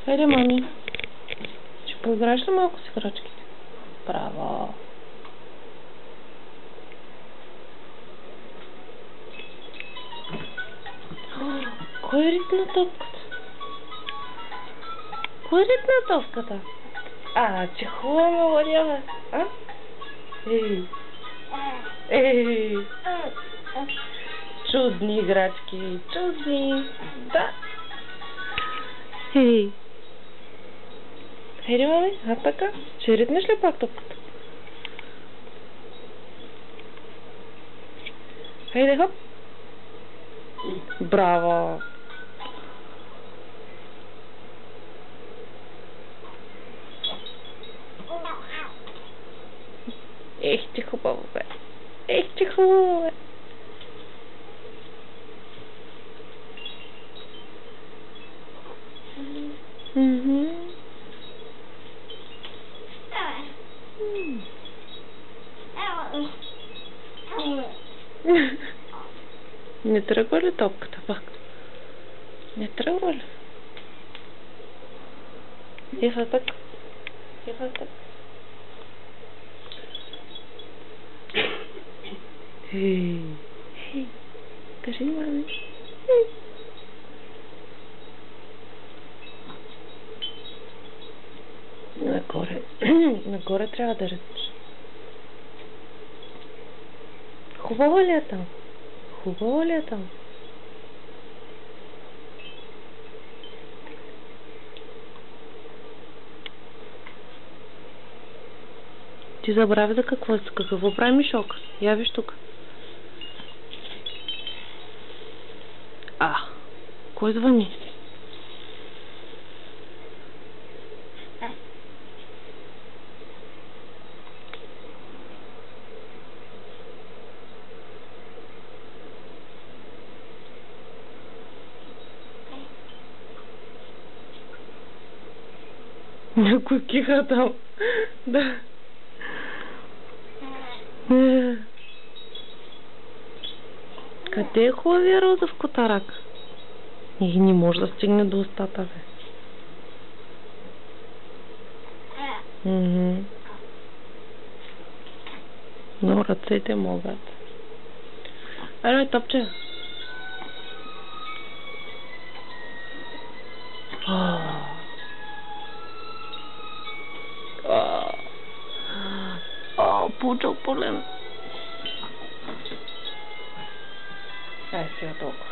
Хайде, мами. Ще поиграеш ли малко с играчките? Браво! Кой ритна топката? Кой ритна топката? Че хубаво, Марияна. Ей! Ей! Чудни играчки, чудни. Да. Ей! Хайде, мами, така? Ще ритнеш ли пак топката? Хайде, хоп! Браво! Ех, ти хубаво, бе! Ех, ти хубаво, бе! Не тръгва ли топката пак? Не тръгва ли? Ева така. Ева така. Ей, ей, кажи, мами. Нагоре. Нагоре трябва да ръчиш. Хубаво ли е там? Хубаво ли е там? Ти забрави за какво прави Мишок? Я виж тук. Кой звъни? Някой киха там. Да. Къде е хубавия розов котарак? И не може да стигне до устата, бе. Но ръцете могат. Елой, топче. Получил полен. Сега толкова.